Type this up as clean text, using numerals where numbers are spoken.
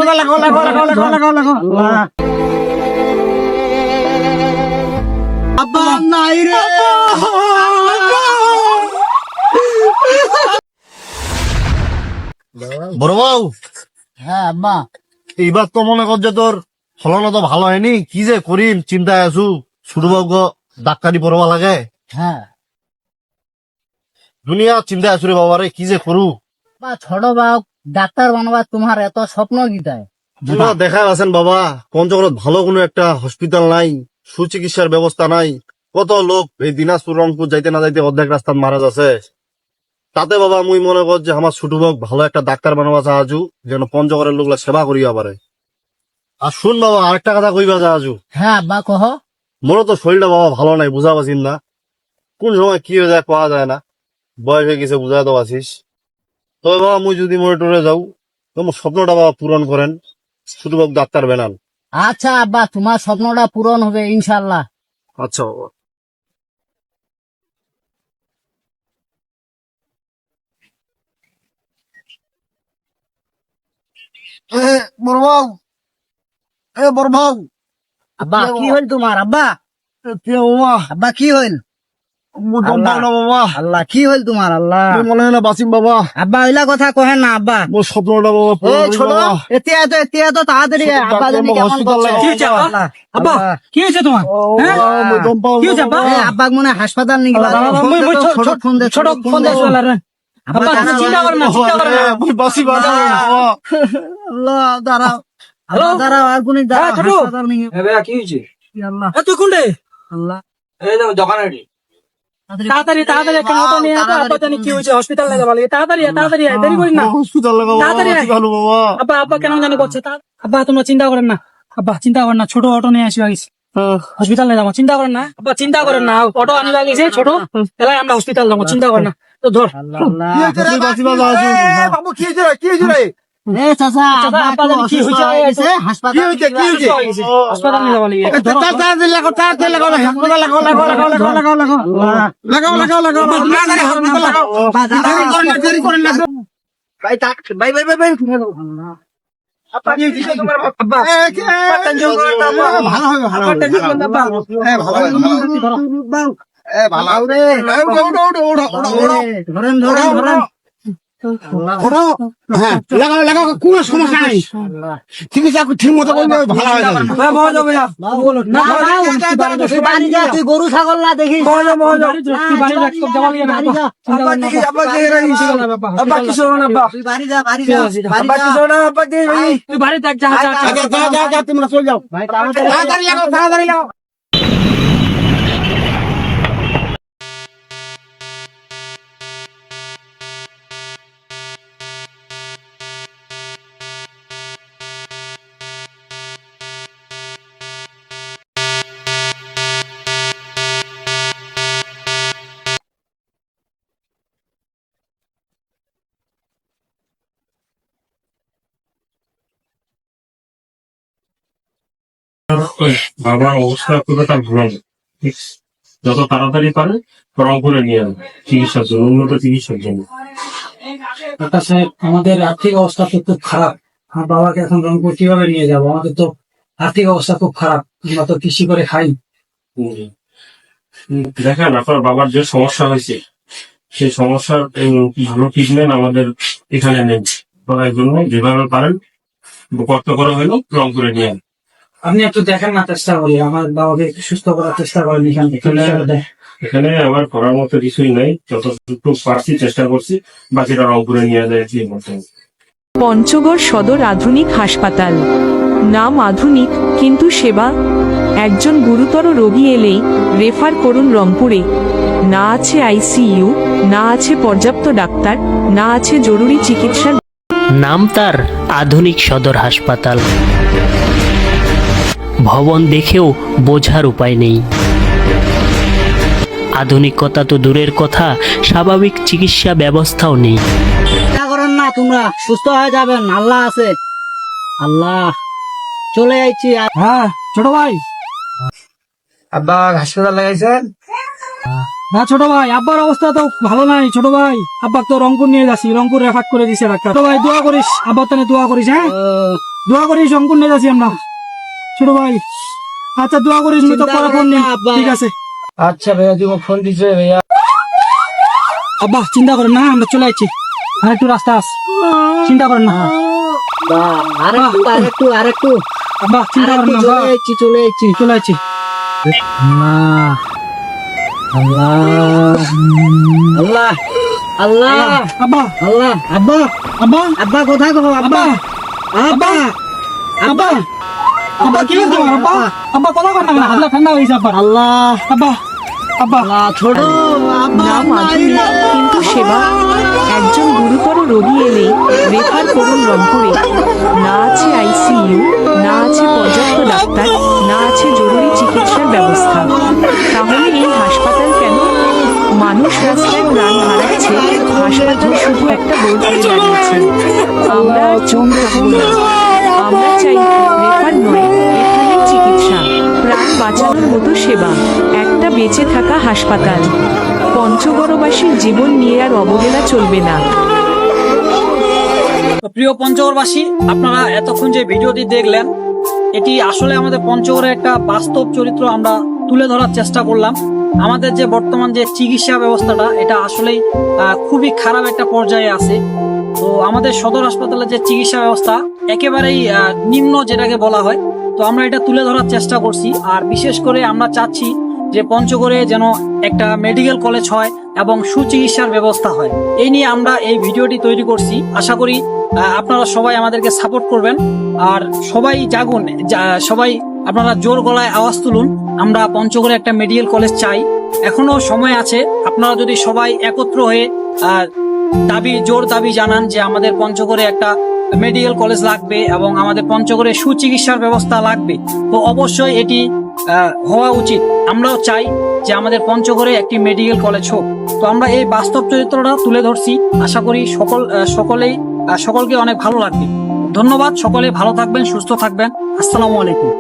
হাসপাতাল লাগাও লাগাও লাগাও লাগাও লাগাও লাগাও আব্বা নাই রে বড় বউ, হ্যাঁ আব্বা এইবার তো মনে কর যে তোর ফলন তো ভালো হয়নি, কি যে করিম চিন্তায় আছু। ছোট বউ ডাক্তারি পড়বা লাগে, হ্যাঁ দুনিয়া চিন্তায় আছু রে বাবা রে, কি যে করু। বা ছোট বাপ ডাক্তার বানবা তোমার এত স্বপ্ন গীতায় দেখা আছেন বাবা, পঞ্চগড়ত ভালো কোনো একটা হসপিটাল নাই, সুচিকিৎসার ব্যবস্থা নাই। কত লোক এই দিনাজপুর রংপুর যাইতে না যাইতে অর্ধেক রাস্তায় মারা যাচ্ছে। তাতে বাবা মুই মনে কর যে আমার ছোট বউ ভালো একটা ডাক্তার বানাবা চাহাজু, যেন পঞ্চগড়ের লোকলা সেবা করিয়া পারে। আর শুন বাবা, আরেকটা কথা কইবা চাহাজু। হ্যাঁ আব্বা কহ মোরও তো শরীরটা বাবা ভালো নাই, বুঝা পাচ্ছিস না, কোন সময় কি হয়ে যায় পাওয়া যায় না, বয়স হয়ে গেছে, বুঝা তো পাচ্ছিস। তবে বাবা মুই যদি মরে টরে যাও, তোমার স্বপ্নটা বাবা পূরণ করেন, ছোট বউ ডাক্তার বানান। আচ্ছা আব্বা তোমার স্বপ্নটা পূরণ হবে ইনশাল্লাহ। আচ্ছা বাবা। বড় বউ, বড় বউ, আব্বা কি হইল তোমার আব্বা? বাবা আব্বা কি হইল? বাবা, আল্লাহ কি হইল তোমার? আল্লাহ মনে হয় না বাঁচিম বাবা। আব্বা ওইলা কথা কহেন না আব্বা। মোর স্বপ্নটা বাবা এ পূরণ করি ছোট বাবা। এতিয়া তো তাড়াতাড়ি ছোট আব্বা জানি ডাক্তার কেমন হসপিটাল করছে। লাগে। কি হয়েছে আব্বা? আব্বা কি হয়েছে তোমার? হ্যাঁ? মুই দম পাও কি হয়েছে না আব্বা? বাবা। আব্বা মনে হয় হাসপাতাল নিয়ে গেল। ছোট ফোন দে ছোট ফোন দিয়ে চলে রে। আব্বা আব্বা তুমি চিন্তা করেন না, চিন্তা করেন না। মুই বাঁচি বাবা। আল্লাহ দাঁড়াও হ্যালো? দাঁড়াও আর কোন হ্যাঁ, ছোট। হাসপাতাল নিয়ে কি হয়েছে? আল্লাহ তুই কোনটে? আল্লাহ এই দোকানে তাড়াতাড়ি তাড়াতাড়ি একটা অটো নিয়ে আসো, আব্বা জানি কি হয়েছে, হসপিটাল লাগে বলে। তাড়াতাড়ি তাড়াতাড়ি আয়, দেরি করিস না। হসপিটাল লাগা বাবা, তাড়াতাড়ি আয়। বাঁচি ভালো বাবা। আব্বা কেন জানি করছে। আব্বা তোমরা চিন্তা করেন না, আব্বা চিন্তা করেন না, ছোট অটো নিয়ে আসি আগে হসপিটাল যাবো, চিন্তা করেন না আব্বা, চিন্তা করেন না। অটো আনি লাগিয়েছে ছোট, এলাই আমরা হসপিটাল যাবো, চিন্তা করেন না। তো ধর আল্লাহ মুই বাঁচি বাবা আজু। বাবু কি হয়েছে রে? কি হয়েছে রে? এ চাচা চাচা, আব্বা আব্বা জানি কি অসুস্থ হয়েছে, হয়ে গেছে, হাসপাতাল কি হয়েছে? কি হয়েছে? হসপিটাল নিয়ে যাবো লাগে। তাড়াতাড়ি লাগাও তাড়াতাড়ি লাগাও হাসপাতাল লাগাও লাগাও লাগাও লাগাও লাগাও লাগাও লাগাও লাগাও লাগাও তাড়াতাড়ি হাসপাতাল লাগাও দেরি করেন না ভাই তাক ভাই ভাই ভাই ভাই আপা কি হয়েছে তোমার আব্বা? ভালো হবে ভালো হবে ভালো রে ধরেন ধরেন ধরেন হ্যাঁ লাগাও লাগাও, কোনো সমস্যা নাই, চিকিৎসা ঠিক মতো করলে ভালো হয়ে যাবে। বাড়ি যা তুই গরু ছাগল না দেখিস বাড়ি রাখ, সব যাওয়া লাগে না, আব্বা। আব্বা দেখি আব্বা দেখি রে আব্বা কিছু না আব্বা তুই বাড়ি যা বাড়ি যা আব্বা কিছু না আব্বা দেখি ভাই তুই বাড়ি দেখ, যা যা যা। যা যা যা তোমরা চলে যাও, ভাই তাড়াতাড়ি তাড়াতাড়ি লাগাও তাড়াতাড়ি লাগাও। বাবার অবস্থা খুব একটা ভালো না। যত তাড়াতাড়ি পারে রংপুরে নিয়ে যাবে চিকিৎসার জন্য, উন্নত চিকিৎসার জন্য। ডাক্তার সাহেব, আমাদের আর্থিক অবস্থা তো খুব খারাপ। আমার বাবাকে এখন রংপুর কিভাবে নিয়ে যাবো? আমাদের তো আর্থিক অবস্থা খুব খারাপ, আমরা তো কৃষি করে খাই। দেখেন আপনার বাবার যে সমস্যা হয়েছে, সেই সমস্যার ভালো ট্রিটমেন্ট আমাদের এখানে নেই। এই জন্য যেভাবে পারেন কষ্ট করা হলো রংপুরে নিয়ে যান। আপনি একটু দেখেন না, চেষ্টা করি আমার বাবাকে একটু সুস্থ করার চেষ্টা করেন এখান থেকে। এখানে আমার করার মতো কিছুই নাই, যতটুকু পারছি চেষ্টা করছি, বাকিটা রংপুরে নিয়ে যায় এই মতো। পঞ্চগড় সদর আধুনিক হাসপাতাল। নাম আধুনিক, কিন্তু সেবা। একজন গুরুতর রোগী এলেই রেফার করুন রংপুরে। না আছে আইসিইউ, না আছে পর্যাপ্ত ডাক্তার, না আছে জরুরি চিকিৎসা। নাম তার আধুনিক সদর হাসপাতাল। ভবন দেখেও বোঝার উপায় নেই। আধুনিকতা তো দূরের কথা, স্বাভাবিক চিকিৎসা ব্যবস্থাও নেই। চিন্তা করেন না, তোমরা সুস্থ হয়ে যাবেন, আল্লাহ আছে। আল্লাহ চলে যাচ্ছি। হ্যাঁ ছোট ভাই, আব্বা হাসপাতাল লাগাইছেন? না ছোট ভাই, আব্বার অবস্থা তো ভালো নাই। ছোট ভাই, আব্বা তো রংপুর নিয়ে যাচ্ছি, রংপুর রেফার করে দিছে ডাক্তার। ছোট ভাই দোয়া করিস, আব্বার তানে দোয়া করিস। হ্যাঁ দোয়া করিস রংপুর নিয়ে যাচ্ছি আমরা ছোট ভাই। আচ্ছা দোয়া করিস, তুমি তো পরে ফোন নিন, ঠিক আছে? আচ্ছা ভাইয়া, তুমি ফোন দিছো ভাইয়া। আব্বা চিন্তা করেন না, আমরা চলে যাচ্ছি, আর একটু রাস্তা আছে, চিন্তা করেন না। আরেকটু আব্বা চিন্তা করেন না, চলে যাচ্ছি চলে যাচ্ছি। আল্লাহ আল্লাহ আব্বা আল্লাহ আব্বা আব্বা আব্বা কোথায় গো আব্বা আব্বা আব্বা আব্বা কি হলো তোমার? আব্বা আব্বা কথা কর না, হাতটা ঠান্ডা হয়ে গেছে আব্বা। আল্লাহ আব্বা আব্বা ছোট নাম আধুনিক কিন্তু সেবা। একজন গুরুতর রোগী এলেই রেফার করুন রংপুরে। না আছে আইসিইউ, না আছে পর্যাপ্ত ডাক্তার, না আছে জরুরি চিকিৎসার ব্যবস্থা। তাহলে এই হাসপাতাল কেন? মানুষ রাস্তায় প্রাণ হারাচ্ছে, হাসপাতাল শুধু একটা বোর্ড হয়ে দাঁড়িয়েছে। আমরা আর চোখ রাখবো না, আমরা চাই রেফার নয়, এখানে চিকিৎসা, প্রাণ বাঁচানোর মতো সেবা, একটা বেঁচে থাকা হাসপাতাল। পঞ্চগড়বাসীর জীবন নিয়ে আর অবহেলা চলবে না। তো প্রিয় পঞ্চগড়বাসী, আপনারা এতক্ষণ যে ভিডিওটি দেখলেন, এটি আসলে আমাদের পঞ্চগড়ের একটা বাস্তব চরিত্র আমরা তুলে ধরার চেষ্টা করলাম। আমাদের যে বর্তমান যে চিকিৎসা ব্যবস্থাটা, এটা আসলেই খুবই খারাপ একটা পর্যায়ে আছে। তো আমাদের সদর হাসপাতালের যে চিকিৎসা ব্যবস্থা একেবারেই নিম্ন যেটাকে বলা হয়। তো আমরা এটা তুলে ধরার চেষ্টা করছি, আর বিশেষ করে আমরা চাচ্ছি যে পঞ্চগড়ে যেন একটা মেডিকেল কলেজ হয় এবং সুচিকিৎসার ব্যবস্থা হয়। এই নিয়ে আমরা এই ভিডিওটি তৈরি করছি। আশা করি আপনারা সবাই আমাদেরকে সাপোর্ট করবেন, আর সবাই জাগুন, সবাই আপনারা জোর গলায় আওয়াজ তুলুন। আমরা পঞ্চগড়ে একটা মেডিকেল কলেজ চাই, এখনো সময় আছে। আপনারা যদি সবাই একত্র হয়ে জোর দাবি জানান যে আমাদের পঞ্চগড়ে একটা মেডিকেল কলেজ লাগবে এবং আমাদের পঞ্চগড়ে সুচিকিৎসার ব্যবস্থা লাগবে, তো অবশ্যই এটি হওয়া উচিত। আমরাও চাই যে আমাদের পঞ্চগড়ে একটি মেডিকেল কলেজ হোক। তো আমরা এই বাস্তব চরিত্রটা তুলে ধরছি, আশা করি সকলকে অনেক ভালো লাগবে। ধন্যবাদ, সকলে ভালো থাকবেন, সুস্থ থাকবেন। আসসালামু আলাইকুম।